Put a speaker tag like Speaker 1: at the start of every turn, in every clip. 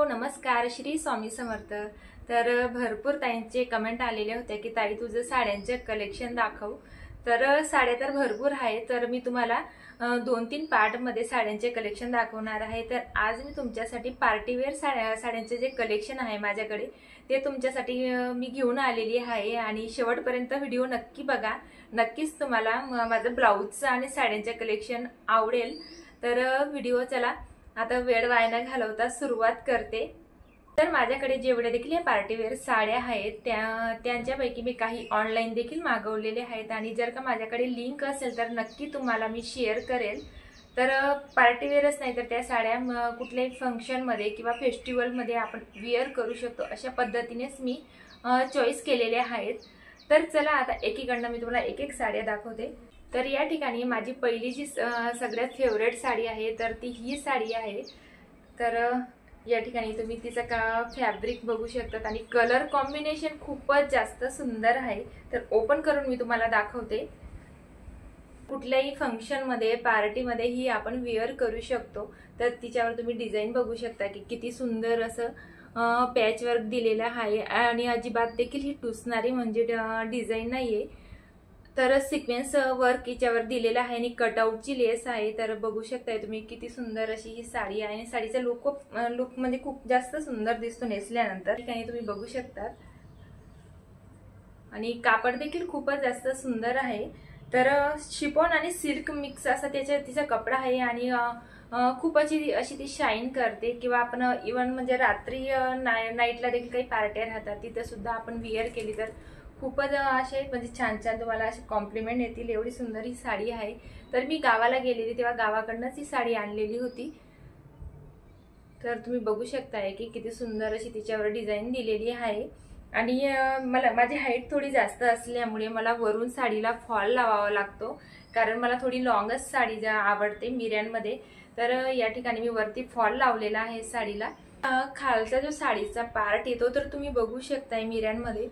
Speaker 1: नमस्कार. श्री स्वामी समर्थ. तर भरपूर ताईंचे कमेंट आलेले होते की ताई तुझं साड्यांचे कलेक्शन दाखव. तर साड्या तर भरपूर आहेत, तर मी तुम्हाला 2-3 पार्ट मध्ये साड्यांचे कलेक्शन दाखवणार आहे. तर आज मी तुमच्यासाठी पार्टीवेअर साड्यांचे जे कलेक्शन आहे माझ्याकडे ते तुमच्यासाठी मी घेऊन आलेली आहे आणि शेवटपर्यंत व्हिडिओ नक्की बघा. नक्कीच तुम्हाला माझं ब्लाऊजचं आणि साड्यांचे कलेक्शन आवडेल. तर व्हिडिओ चला आता वेळ वाया न घालवता सुरुवात करते. तर माझ्याकडे जेवढे देखील या पार्टीवेअर साड्या आहेत त्यांच्यापैकी मी काही ऑनलाईन देखील मागवलेले आहेत आणि जर का माझ्याकडे लिंक असेल तर नक्की तुम्हाला मी शेअर करेल. तर पार्टीवेअरच नाही तर त्या साड्या कुठल्याही फंक्शनमध्ये किंवा फेस्टिवलमध्ये आपण वेअर करू शकतो अशा पद्धतीनेच मी चॉईस केलेले आहेत. तर चला आता एकीकडनं मी तुम्हाला एक एक साड्या दाखवते. तर या ठिकाणी माझी पहिली जी सगळ्यात फेवरेट साडी आहे तर ती ही साडी आहे. तर या ठिकाणी तुम्ही तिचं फॅब्रिक बघू शकता आणि कलर कॉम्बिनेशन खूपच जास्त सुंदर आहे. तर ओपन करून मी तुम्हाला दाखवते. कुठल्याही फंक्शनमध्ये पार्टीमध्ये ही आपण वेअर करू शकतो. तर तिच्यावर तुम्ही डिझाईन बघू शकता की किती सुंदर असं पॅचवर्क दिलेलं आहे आणि अजिबात देखील ही टुसणारी म्हणजे डिझाईन नाहीये. तर सिक्वेन्स वर्क याच्यावर दिलेला आहे आणि कटआउटची लेस आहे. तर बघू शकताय तुम्ही किती सुंदर अशी ही साडी आहे आणि साडीचा लुक म्हणजे खूप जास्त सुंदर दिसतो नेसल्यानंतर. ठिकाणी तुम्ही बघू शकता आणि कापड देखील खूपच जास्त सुंदर आहे. तर शिफॉन आणि सिल्क मिक्स असा तिचा कपडा आहे आणि खूप अशी ती शाईन करते किंवा आपण इव्हन म्हणजे रात्री नाईटला देखील काही पार्ट्या राहतात तिथे सुद्धा आपण वेअर केली तर खूपच असे म्हणजे छान छान तुम्हाला असे कॉम्प्लिमेंट येतील. एवढी सुंदर ही साडी आहे. तर मी गावाला गेलेली तेव्हा गावाकडनंच ही साडी आणलेली होती. तर तुम्ही बघू शकताय की किती सुंदर अशी तिच्यावर डिझाईन दिलेली आहे आणि माझी हाईट थोडी जास्त असल्यामुळे मला वरून साडीला फॉल लावावा लागतो कारण मला थोडी लॉंगच साडी आवडते मिऱ्यांमध्ये. तर या ठिकाणी मी वरती फॉल लावलेला आहे साडीला. खालचा जो साडीचा पार्ट येतो तर तुम्ही बघू शकताय मिऱ्यांमध्ये.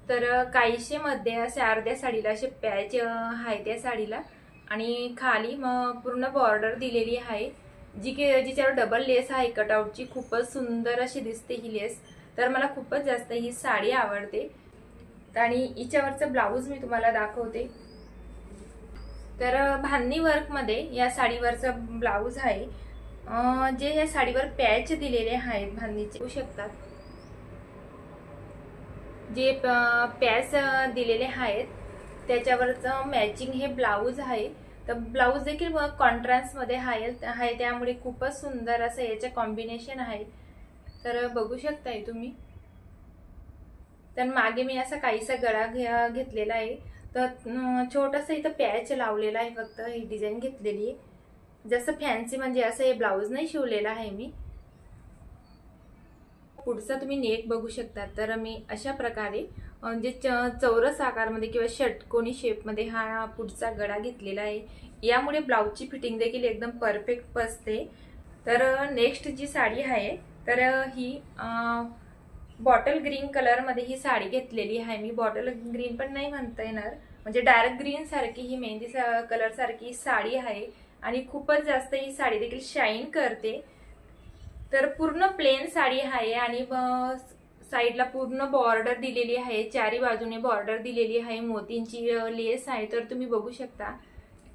Speaker 1: तर काहीशे मध्ये असे अर्ध्या साडीला असे पॅच आहे त्या साडीला आणि खाली पूर्ण बॉर्डर दिलेली आहे जिच्यावर डबल लेस आहे कटआउटची. खूपच सुंदर अशी दिसते ही लेस. तर मला खूपच जास्त ही साडी आवडते आणि हिच्यावरचं ब्लाऊज मी तुम्हाला दाखवते. तर भांनी वर्क मध्ये या साडीवरचं ब्लाऊज आहे जे या साडीवर पॅच दिलेले आहेत भांनीचे बघू शकतात. जे पॅच दिलेले आहेत त्याच्यावरचं मॅचिंग हे ब्लाऊज आहे. तर ब्लाऊज देखील कॉन्ट्रास्ट मध्ये आहे त्यामुळे खूपच सुंदर असं याचे कॉम्बिनेशन आहे. तर बघू शकताय तुम्ही. तर मागे मी असा काहीसा गळा घेतलेला आहे. तर छोटासा इथं पॅच लावलेला आहे. फक्त ही डिझाईन घेतलेली आहे. जसं फॅन्सी म्हणजे असं हे ब्लाऊज नाही शिवलेला आहे मी. पुढचा तुम्ही नेक बघू शकता. तर मी अशा प्रकारे म्हणजे चौरस आकारमध्ये किंवा षटकोनी शेपमध्ये हा पुढचा गळा घेतलेला आहे. यामुळे ब्लाऊजची फिटिंग देखील एकदम परफेक्ट बसते. तर नेक्स्ट जी साडी आहे तर ही बॉटल ग्रीन कलर मध्ये ही साडी घेतलेली आहे मी. बॉटल ग्रीन पण नाही म्हणता येणार म्हणजे डार्क ग्रीन सारखी ही मेहंदी कलर सारखी साडी आहे आणि खूपच जास्त ही साडी देखील शाईन करते. तर पूर्ण प्लेन साडी आहे आणि साईडला पूर्ण बॉर्डर दिलेली आहे. चारी बाजूने बॉर्डर दिलेली आहे. मोतींची लेस आहे. तर तुम्ही बघू शकता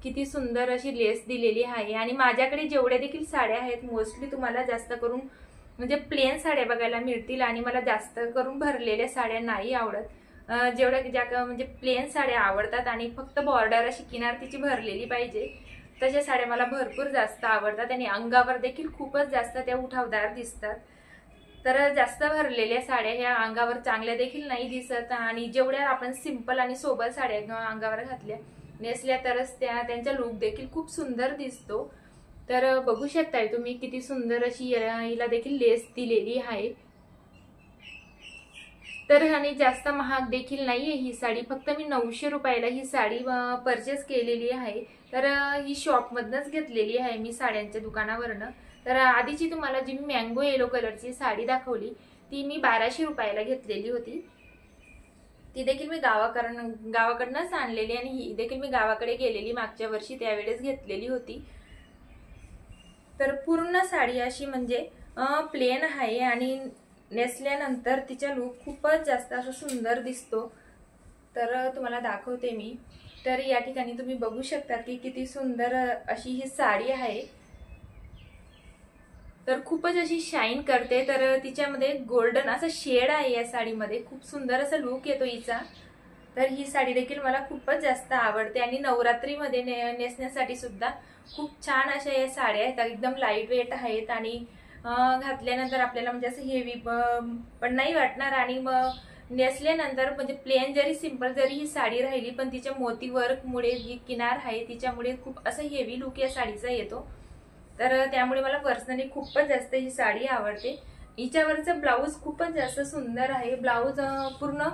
Speaker 1: किती सुंदर अशी लेस दिलेली आहे. आणि माझ्याकडे जेवढ्या देखील साड्या आहेत मोस्टली तुम्हाला जास्त करून म्हणजे प्लेन साड्या बघायला मिळतील आणि मला जास्त करून भरलेल्या साड्या नाही आवडत. जेवढ्या म्हणजे प्लेन साड्या आवडतात आणि फक्त बॉर्डर अशी किनार तिची भरलेली पाहिजे तशा साड्या मला भरपूर जास्त आवडतात आणि अंगावर देखील खूपच जास्त त्या उठावदार दिसतात. तर जास्त भरलेल्या साड्या ह्या अंगावर चांगल्या देखील नाही दिसत आणि जेवढ्या आपण सिंपल आणि सोबर साड्या अंगावर घातल्या नेसल्या तरच त्यांचा लुक देखील खूप सुंदर दिसतो. तर बघू शकताय तुम्ही किती सुंदर अशी हिला देखील लेस दिलेली आहे. तर आणि जास्त महाग देखील नाहीये ही साडी. फक्त मी 900 रुपयाला ही साडी परचेस केलेली आहे. तर ही शॉप मधनच घेतलेली आहे मी साड्यांच्या दुकानावरनं. तर आधीची तुम्हाला जी मी मँगो येलो कलरची साडी दाखवली ती मी 1200 रुपयाला घेतलेली होती. ती देखील मी गावाकडनंच आणलेली आणि ही देखील मी गावाकडे गेलेली मागच्या वर्षी त्यावेळेस घेतलेली होती. तर पूर्ण साडी अशी म्हणजे प्लेन आहे आणि नेसल्यानंतर तिचा लुक खूपच जास्त असा सुंदर दिसतो। तर तुम्हाला दाखवते मी। तर या ठिकाणी तुम्ही बघू शकता की किती सुंदर अशी ही साडी आहे। तर खूपच अशी शाईन करते। तर तिच्यामध्ये गोल्डन असं शेड आहे या साडीमध्ये, खूप सुंदर असा लुक येतो हिचा। तर ही साडी देखील मला खूपच जास्त आवडते आणि नवरात्रीमध्ये नेसण्यासाठी सुद्धा खूप छान अशा या साड्या आहेत। एकदम लाईट वेट आहेत आणि घातल्यानंतर आपल्याला म्हणजे असं हेवी पण नाही वाटणार आणि मग नेसल्यानंतर म्हणजे प्लेन जरी सिंपल जरी ही साडी राहिली पण तिच्या मोती वर्क मुळे जी किनार आहे तिच्यामुळे खूप असं हेवी लुक या साडीचा येतो। तर त्यामुळे मला पर्सनली खूपच जास्त ही साडी आवडते। हिच्यावरचं ब्लाऊज खूपच जास्त सुंदर आहे। ब्लाऊज पूर्ण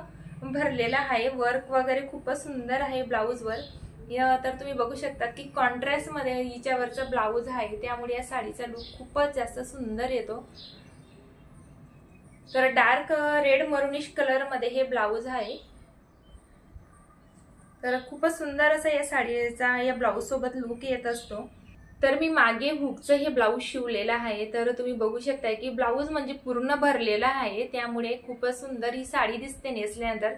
Speaker 1: भरलेला आहे, वर्क वगैरे खूपच सुंदर आहे ब्लाऊजवर। तर तुम्ही बघू शकता की कॉन्ट्रास्ट मध्ये हिच्यावरचा ब्लाऊज आहे, त्यामुळे या साडीचा लुक खूपच जास्त सुंदर येतो। तर डार्क रेड मरुनिश कलर मध्ये हे ब्लाऊज आहे। तर खूपच सुंदर असा या साडीचा या ब्लाऊज सोबत लुक येत असतो। तर मी मागे हुकचं हे ब्लाऊज शिवलेलं आहे। तर तुम्ही बघू शकता की ब्लाऊज म्हणजे पूर्ण भरलेला आहे, त्यामुळे खूपच सुंदर ही साडी दिसते नेसल्यानंतर।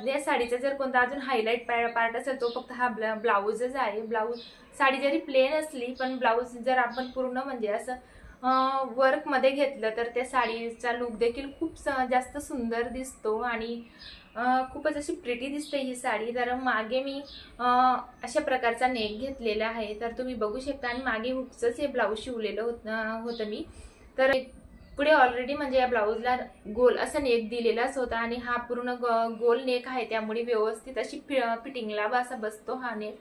Speaker 1: या साडीचा जर कोणता अजून हायलाइट पार्ट असेल तो फक्त हा ब्लाऊजच आहे। ब्लाऊज साडी जरी प्लेन असली पण ब्लाऊज जर आपण पूर्ण म्हणजे असं वर्क मध्ये घेतलं तर त्या साडीचा लुक देखील खूप जास्त सुंदर दिसतो आणि खूपच अशी प्रिटी दिसते ही साडी। तर मागे मी अशा प्रकारचा नेक घेतलेला आहे, तर तुम्ही बघू शकता आणि मागे हुकचंच हे ब्लाऊज शिवलेलं होतं मी। तर पुढे ऑलरेडी म्हणजे या ब्लाऊजला गोल असा नेक दिलेलाच होता आणि हा पूर्ण गोल नेक आहे, त्यामुळे व्यवस्थित अशी फिटिंगला असा बसतो हा नेक।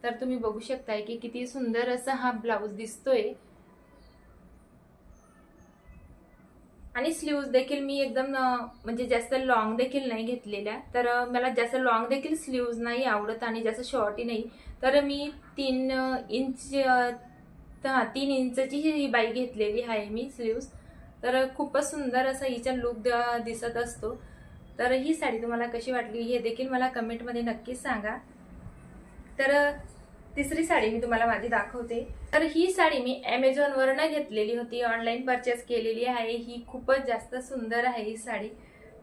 Speaker 1: तर तुम्ही बघू शकताय की किती सुंदर असा हा ब्लाऊज दिसतोय आणि स्लीव्ज देखील मी एकदम म्हणजे जास्त लॉंग देखील नाही घेतलेल्या। तर मला जास्त लॉंग देखील स्लीव्ज नाही आवडत आणि जास्त शॉर्टही नाही। तर मी 3 इंचची ही बाई घेतलेली आहे मी स्लीव्ज। तर खूपच सुंदर असा हिचा लुक दिसत असतो। तर ही साडी तुम्हाला कशी वाटली हे देखील मला कमेंट मध्ये नक्कीच सांगा। तर तिसरी साडी मी तुम्हाला माझी दाखवते। तर ही साडी मी Amazon वरनं घेतलेली होती, ऑनलाईन परचेस केलेली आहे। ही खूपच जास्त सुंदर आहे ही साडी।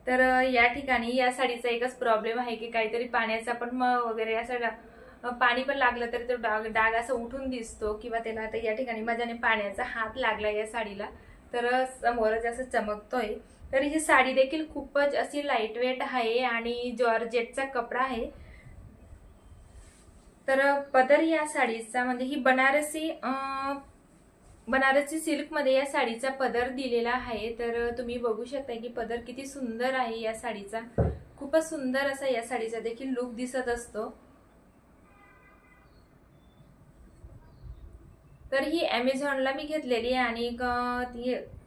Speaker 1: तर या ठिकाणी या साडीचा एकच प्रॉब्लेम आहे की काहीतरी पाण्याचा पण वगैरे असं पाणी पण लागलं तर तो डाग असं उठून दिसतो किंवा त्याला आता या ठिकाणी माझ्याने पाण्याचा हात लागला या साडीला, तर समोरच असं चमकतोय। तर ही साडी देखील खूपच अशी लाईट वेट आहे आणि जॉर्जेटचा कपडा आहे। तर पदर या साडीचा म्हणजे ही बनारसी सिल्क मध्ये या साडीचा पदर दिलेला आहे। तर तुम्ही बघू शकता की पदर किती सुंदर आहे या साडीचा, खूपच सुंदर असा या साडीचा देखील लुक दिसत असतो। तर ही Amazonला मी घेतलेली आहे आणि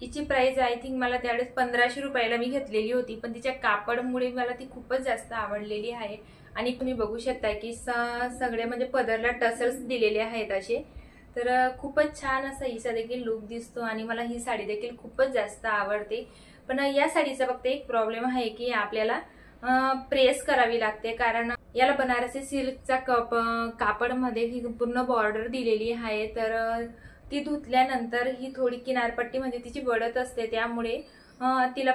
Speaker 1: हिची प्राइस आय थिंक मला त्यावेळेस 1500 रुपयाला मी घेतलेली होती, पण तिच्या कापडमुळे मला ती खूपच जास्त आवडलेली आहे। आणि तुम्ही बघू शकता की सगळे म्हणजे पदरला टसल्स दिलेले आहेत असे। तर खूपच छान असा हिचा देखील लुक दिसतो आणि मला ही साडी देखील खूपच जास्त आवडते। पण या साडीचा फक्त एक प्रॉब्लेम आहे की आपल्याला प्रेस करावी लागते, कारण याला बनारसी सिल्कचा कापड मध्ये ही पूर्ण बॉर्डर दिलेली आहे। तर ती धुतल्यानंतर ही थोडी किनारपट्टी म्हणजे तिची वडत असते, त्यामुळे तिला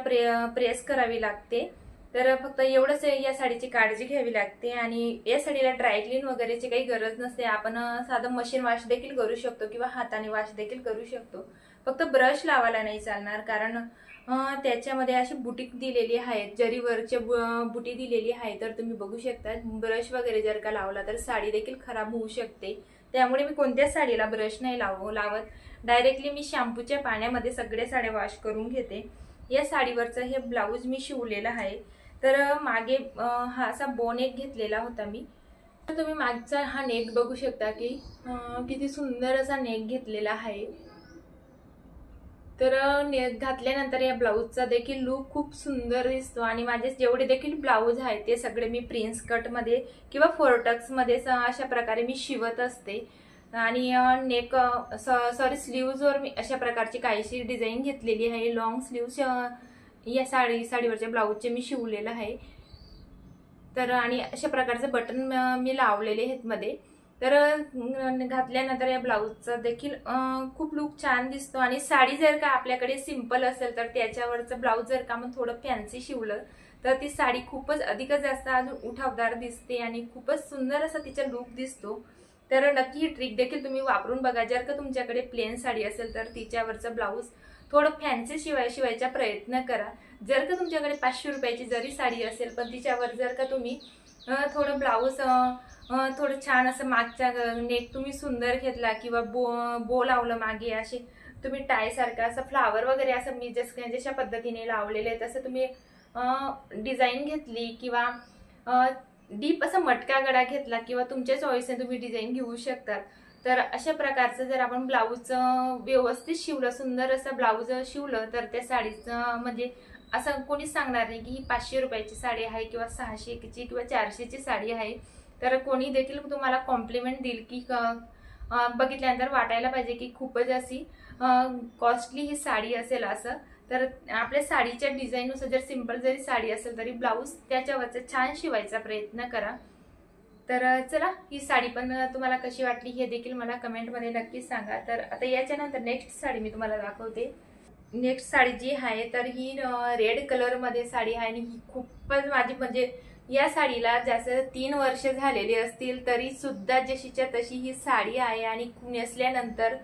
Speaker 1: प्रेस करावी लागते। तर फक्त एवढंच या साडीची काळजी घ्यावी लागते आणि या साडीला ड्रायक्लीन वगैरेची काही गरज नसते। आपण साधं मशीन वॉश देखील करू शकतो किंवा हाताने वॉश देखील करू शकतो, फक्त ब्रश लावायला नाही चालणार, कारण त्याच्यामध्ये अशी बुटीक दिलेली आहे, जरीवरची बुटी दिलेली आहे। तर तुम्ही बघू शकता ब्रश वगैरे जर का लावला तर साडी देखील खराब होऊ शकते, त्यामुळे मी कोणत्याच साडीला ब्रश नाही लावत, डायरेक्टली मी शॅम्पूच्या पाण्यामध्ये सगळ्या साड्या वॉश करून घेते। या साडीवरचं हे ब्लाऊज मी शिवलेलं आहे। तर मागे हा असा बोनेक घेतलेला होता मी। तर तुम्ही मागचा हा नेक बघू शकता की किती सुंदर असा नेक घेतलेला आहे। तर नेक घातल्यानंतर या ब्लाऊजचा देखील लुक खूप सुंदर दिसतो आणि माझे जेवढे देखील ब्लाऊज आहेत ते सगळे मी प्रिन्स कट मध्ये किंवा फोरटक्स मध्ये अशा प्रकारे मी शिवत असते। आणि नेक सॉरी स्लीव्हजवर मी अशा प्रकारची काहीशी डिझाईन घेतलेली आहे। लॉंग स्लीव्स या साडीवरच्या ब्लाऊजचे मी शिवलेलं आहे। तर आणि अशा प्रकारचे बटन मी लावलेले आहेत मध्ये। तर घातल्यानंतर या ब्लाऊजचा देखील खूप लुक छान दिसतो। आणि साडी जर का आपल्याकडे सिंपल असेल तर त्याच्यावरचं ब्लाऊज जर का मग थोडं फॅन्सी शिवलं तर ती साडी खूपच अधिकच जास्त अजून उठावदार दिसते आणि खूपच सुंदर असा तिचा लुक दिसतो। तर नक्की ही ट्रिक देखील तुम्ही वापरून बघा। जर का तुमच्याकडे प्लेन साडी असेल तर तिच्यावरचं ब्लाऊज थोडं फॅन्सी शिवायचा प्रयत्न करा। जर का तुमच्याकडे 500 रुपयाची जरी साडी असेल पण तिच्यावर जर का तुम्ही थोडं ब्लाऊज थोडं छान असं मागच्या नेक तुम्ही सुंदर घेतला किंवा बो लावलं मागे, असे तुम्ही टाय सारखं असं फ्लावर वगैरे असं मी जशा पद्धतीने लावलेले आहे तसं तुम्ही डिझाईन घेतली किंवा डीप असा मटका गळा घेतला किंवा तुमच्या चॉईसने तुम्ही डिझाईन घेऊ शकतात। तर अशा प्रकारचं जर आपण ब्लाऊज व्यवस्थित शिवलं, सुंदर असं ब्लाऊज शिवलं तर त्या साडीचं म्हणजे असं कोणीच सांगणार नाही की ही 500 रुपयाची साडी आहे किंवा 600ची किंवा 400ची साडी आहे। तर कोणी देखील तुम्हाला कॉम्प्लिमेंट देईल की बघितल्यानंतर वाटायला पाहिजे की खूपच अशी कॉस्टली ही साडी असेल असं। तर आपल्या साडीच्या डिझाईननुसार जर सिंपल जरी साडी असेल तरी ब्लाऊज त्याच्यावरचा छान शिवायचा प्रयत्न करा। तर चला ही साडी पण तुम्हाला कशी वाटली हे देखील मला कमेंटमध्ये नक्कीच सांगा। तर आता याच्यानंतर नेक्स्ट साडी मी तुम्हाला दाखवते। नेक्स्ट साडी जी आहे तर ही रेड कलर मध्ये साडी आहे आणि ही खूपच माझी म्हणजे या साडीला जास्त 3 वर्ष झालेली असतील तरी सुद्धा जशीच्या तशी ही साडी आहे आणि नेसल्यानंतर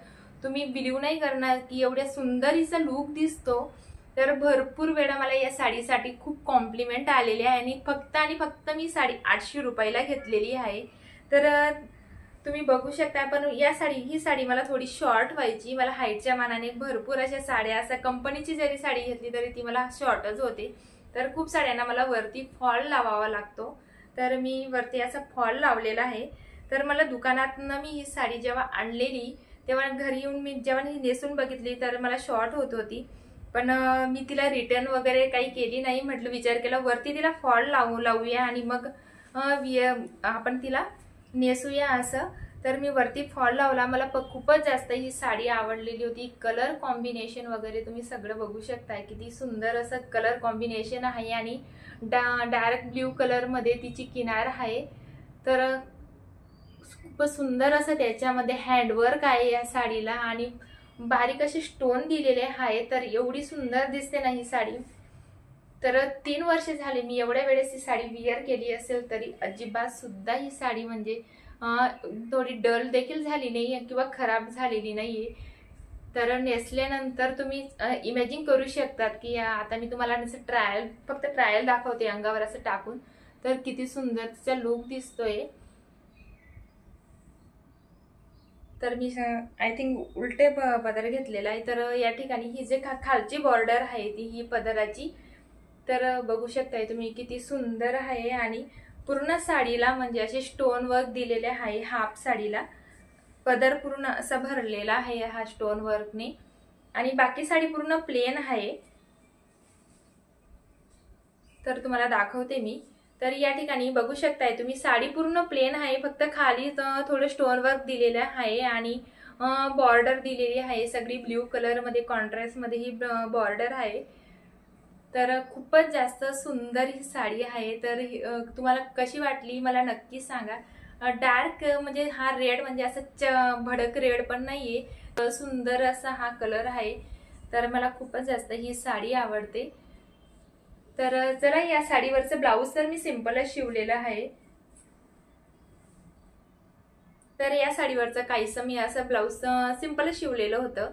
Speaker 1: तुम्ही बिलीव नाही करणार की एवढ्या सुंदर हिचा लुक दिसतो। तर भरपूर वेळा मला या साडीसाठी खूप कॉम्प्लिमेंट आलेले आहे आणि फक्त मी साडी 800 रुपयाला घेतलेली आहे। तर तुम्ही बघू शकता। पण ही साडी मला थोडी शॉर्ट व्हायची, मला हाईटच्या मानाने भरपूर अशा साड्या असं कंपनीची जरी साडी घेतली तरी ती मला शॉर्टच होते। तर खूप साड्यांना मला वरती फॉल लावावा लागतो, तर मी वरती असा फॉल लावलेला आहे। तर मला दुकानातनं मी ही साडी जेव्हा आणलेली तेव्हा घरी येऊन मी जेव्हा ही नेसून बघितली तर मला शॉर्ट होत होती, पण मी तिला रिटर्न वगैरे काही केली नाही। म्हटलं विचार केला वरती तिला फॉल लावूया आणि मग आपण तिला नेसूया असं। तर मी वरती फॉल लावला। मला खूपच जास्त ही साडी आवडलेली होती। कलर कॉम्बिनेशन वगैरे तुम्ही सगळं बघू शकताय किती सुंदर असं कलर कॉम्बिनेशन आहे आणि डार्क ब्ल्यू कलर मध्ये तिची किनार आहे। तर खूपच सुंदर असं त्याच्यामध्ये हँडवर्क आहे या साडीला आणि बारीक असे स्टोन दिलेले आहे। तर एवढी सुंदर दिसते ना ही साडी। तर 3 वर्ष झाले मी एवढ्या वेळेस ही साडी विअर केली असेल तरी अजिबात सुद्धा ही साडी म्हणजे थोडी डल देखील झाली नाही किंवा खराब झालेली नाहीये। तर नेसल्यानंतर तुम्ही इमॅजिन करू शकतात की आता मी तुम्हाला फक्त ट्रायल दाखवते अंगावर असं टाकून, तर किती सुंदर तिचा लुक दिसतोय। तर मी आय थिंक उलटे पदर घेतलेला आहे। तर या ठिकाणी ही जे खालची बॉर्डर आहे ती ही पदराची तर बघू शकताय तुम्ही किती सुंदर आहे आणि पूर्ण साडीला म्हणजे असे स्टोन वर्क दिलेले आहे। हाफ साडीला पदर पूर्ण असा भरलेला आहे हा स्टोन वर्कने आणि बाकी साडी पूर्ण प्लेन आहे। तर तुम्हाला दाखवते मी। तर या ठिकाणी बघू शकताय तुम्ही साडी पूर्ण प्लेन आहे, फक्त खाली थोडं स्टोन वर्क दिलेलं आहे आणि बॉर्डर दिलेली आहे सगळी ब्ल्यू कलर मध्ये कॉन्ट्रास्ट मध्ये ही बॉर्डर आहे। तर खूपच जास्त सुंदर ही साडी आहे। तर तुम्हाला कशी वाटली मला नक्की सांगा। डार्क म्हणजे हा रेड म्हणजे असं भडक रेड पण नाहीये, सुंदर असा हा कलर आहे। तर मला खूपच जास्त ही साडी आवडते। तर चला या साडीवरचं ब्लाऊज तर मी सिंपलच शिवलेलं आहे। तर या साडीवरचं काहीसं मी असं ब्लाऊज सिंपलच शिवलेलं होतं।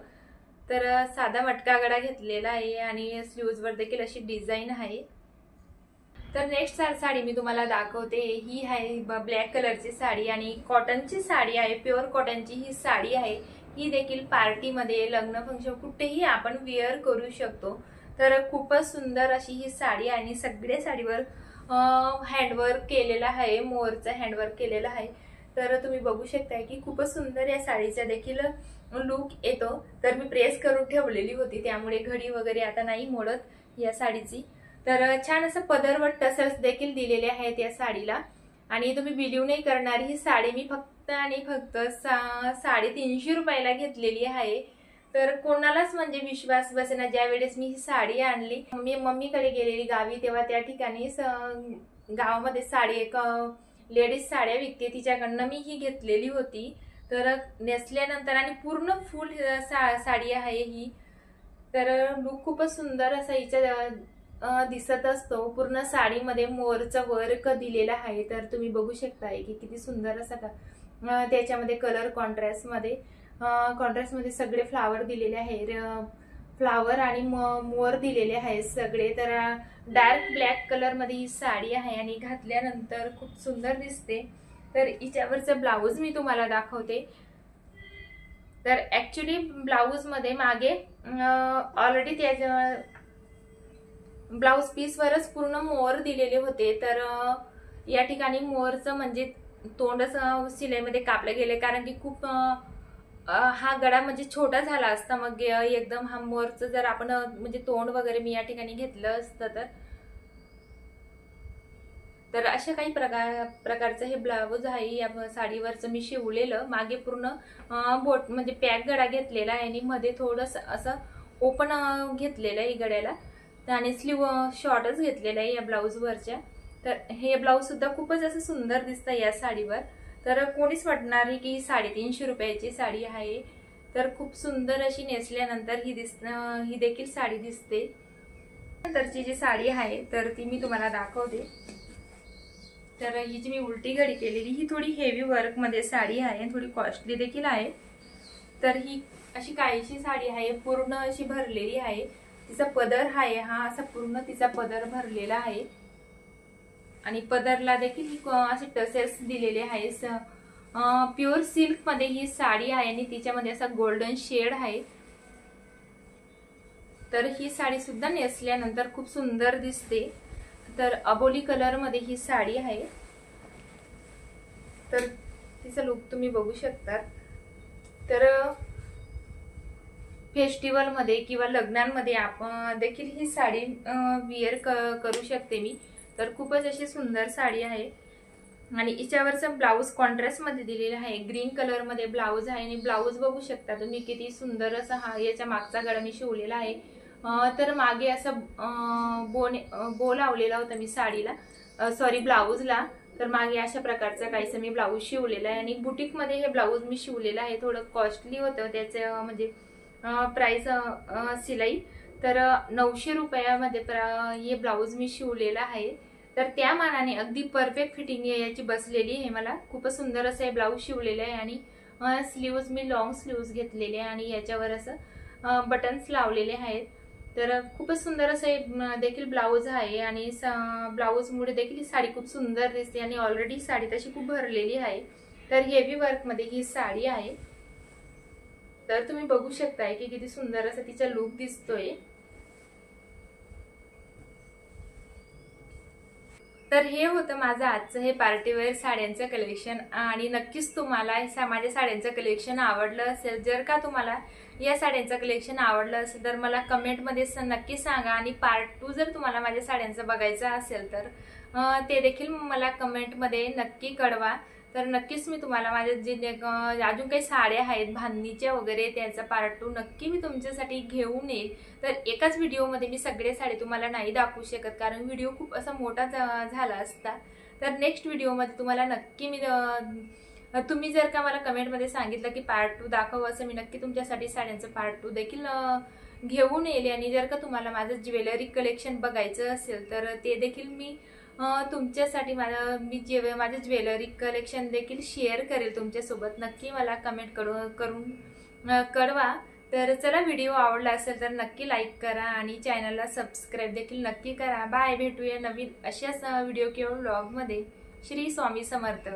Speaker 1: तर साधा मटका गळा घेतलेला आहे आणि स्लीव्जवर देखील अशी डिझाईन आहे। तर नेक्स्ट साडी मी तुम्हाला दाखवते। ही आहे ब्लॅक कलरची साडी आणि कॉटनची साडी आहे, प्युअर कॉटनची ही साडी आहे। ही देखील पार्टीमध्ये लग्न फंक्शन कुठेही आपण वेअर करू शकतो। तर खूपच सुंदर अशी ही साडी आहे आणि सगळ्या साडीवर हँडवर्क केलेला आहे, मोरचं हँडवर्क केलेलं आहे। तर तुम्ही बघू शकता की खूपच सुंदर या साडीचा देखील लुक येतो। तर मी प्रेस करून ठेवलेली होती त्यामुळे घडी वगैरे आता नाही मोडत या साडीची। तर छान असं पदरवट टसल्स देखील दिलेले आहेत या साडीला आणि तुम्ही बिलीव नाही करणार ही साडी मी फक्त आणि फक्त 350 रुपयाला घेतलेली आहे। तर कोणालाच म्हणजे विश्वास बसेना। ज्या वेळेस मी ही साडी आणली मी मम्मीकडे गेलेली गावी तेव्हा त्या ठिकाणी गावामध्ये साडी एक लेडीज साड्या विकते तिच्याकडनं मी ही घेतलेली होती। तर नेसल्यानंतर आणि पूर्ण फुल साडी आहे ही, तर लुक खूपच सुंदर असा हिचा दिसत असतो। पूर्ण साडीमध्ये मोरचा वर्क दिलेला आहे, तर तुम्ही बघू शकताय की किती सुंदर असा त्याच्यामध्ये कलर कॉन्ट्रास्ट मध्ये सगळे फ्लावर दिलेले आहे, फ्लावर आणि मोर दिलेले आहेत सगळे। तर डार्क ब्लॅक कलर मध्ये ही साडी आहे आणि घातल्यानंतर खूप सुंदर दिसते। तर हिच्यावरचं ब्लाऊज मी तुम्हाला दाखवते। तर ऍक्च्युली ब्लाऊज मध्ये मागे ऑलरेडी त्याच्या ब्लाऊज पीस वरच पूर्ण मोर दिलेले होते। तर या ठिकाणी मोरचं म्हणजे तोंडच शिलाईमध्ये कापले गेले, कारण की खूप हा गळा म्हणजे छोटा झाला असता, मग एकदम हा मोरचं जर आपण म्हणजे तोंड वगैरे मी या ठिकाणी घेतलं असतं तर अशा काही प्रकारचं हे ब्लाऊज आहे या साडीवरचं मी शिवलेलं। मागे पूर्ण बोट म्हणजे पॅक गळा घेतलेला आहे आणि मध्ये थोडस असं ओपन घेतलेलं आहे गळ्याला, आणि स्लीव शॉर्टच घेतलेला आहे या ब्लाऊज वरच्या। तर हे ब्लाऊज सुद्धा खूपच असं सुंदर दिसतं या साडीवर। तर कोणीच वाटणार नाही की 350 रुपयाची साडी आहे। तर खूप सुंदर अशी नेसल्यानंतर ही देखील साडी दिसते। नंतरची जी साडी आहे तर ती मी तुम्हाला दाखवते। तर ही जी मी उलटी घडी केलेली ही थोडी हेवी वर्क मध्ये साडी आहे, थोडी कॉस्टली देखील आहे। तर ही अशी काळीशी साडी आहे, पूर्ण अशी भरलेली आहे। तिचा पदर आहे हा असा पूर्ण तिचा पदर भरलेला आहे आणि पदरला देखील असे टसेल्स दिलेले आहेत। प्युअर सिल्क मध्ये ही साडी आहे आणि तिच्यामध्ये असा गोल्डन शेड आहे। तर ही साडी सुद्धा नेसल्यानंतर खूप सुंदर दिसते। तर अबोली कलर मध्ये ही साडी आहे, तर तिचा लुक तुम्ही बघू शकता। तर फेस्टिवल मध्ये किंवा लग्नांमध्ये आपण देखील ही साडी वेअर करू शकते मी। तर खूपच अशी सुंदर साडी आहे आणि हिच्यावरचं ब्लाऊज कॉन्ट्रास्ट मध्ये दिलेलं आहे, ग्रीन कलर मध्ये ब्लाऊज आहे आणि ब्लाऊज बघू शकता तुम्ही किती सुंदर असा हा याच्या मागचा गळा मी शिवलेला आहे। तर मागे असं बो लावलेला होता मी साडीला, सॉरी ब्लाऊजला। तर मागे अशा प्रकारचा काहीसा मी ब्लाऊज शिवलेला आहे आणि बुटीक मध्ये हे ब्लाऊज मी शिवलेलं आहे। थोडं कॉस्टली होतं त्याचं म्हणजे प्राइस शिलाई, तर 900 रुपयामध्ये हे ब्लाऊज मी शिवलेला आहे। तर त्या मानाने अगदी परफेक्ट फिटिंग याची बसलेली आहे मला। खूपच सुंदर असं हे ब्लाऊज शिवलेलं आहे आणि स्लीव्ज मी लॉंग स्लीव्ज घेतलेले आहे आणि याच्यावर असं बटन्स लावलेले आहेत। तर खूपच सुंदर असं हे देखील ब्लाऊज आहे आणि ब्लाऊज मुळे देखील ही साडी खूप सुंदर दिसते आणि ऑलरेडी साडी तशी खूप भरलेली आहे। तर हेवी वर्क मध्ये ही साडी आहे, तर तुम्ही बघू शकताय की किती सुंदर असं तिचा लुक दिसतोय। तर हे होतं माझं आजचं हे पार्टीवेअर साड्यांचं कलेक्शन आणि नक्कीच तुम्हाला माझ्या साड्यांचं कलेक्शन आवडलं असेल। जर का तुम्हाला या साड्यांचं कलेक्शन आवडलं असेल तर मला कमेंटमध्ये नक्की सांगा आणि पार्ट 2 जर तुम्हाला माझ्या साड्यांचं बघायचं असेल तर ते देखील मला कमेंटमध्ये नक्की कळवा। तर नक्कीच मी तुम्हाला माझ्या जे अजून काही साड्या आहेत भांनीच्या वगैरे त्याचा पार्ट 2 नक्की मी तुमच्यासाठी घेऊन येईल। तर एकाच व्हिडिओमध्ये मी सगळे साडी तुम्हाला नाही दाखवू शकत, कारण व्हिडिओ खूप असा मोठा झाला असता। तर नेक्स्ट व्हिडिओमध्ये तुम्हाला नक्की मी तुम्ही जर का मला कमेंटमध्ये सांगितलं की पार्ट 2 दाखव असं, मी नक्की तुमच्यासाठी साड्यांचं पार्ट 2 देखील घेऊन येईल। आणि जर का तुम्हाला माझं ज्वेलरी कलेक्शन बघायचं असेल तर ते देखील मी तुमच्यासाठी माझं ज्वेलरी कलेक्शन देखील शेअर करेल तुमच्यासोबत। नक्की मला कमेंट करून कळवा। तर चला, व्हिडिओ आवडला असेल तर नक्की लाईक करा आणि चॅनलला सबस्क्राईब देखील नक्की करा। बाय, भेटूया नवीन अशाच व्हिडिओ किंवा व्लॉगमध्ये। श्री स्वामी समर्थ।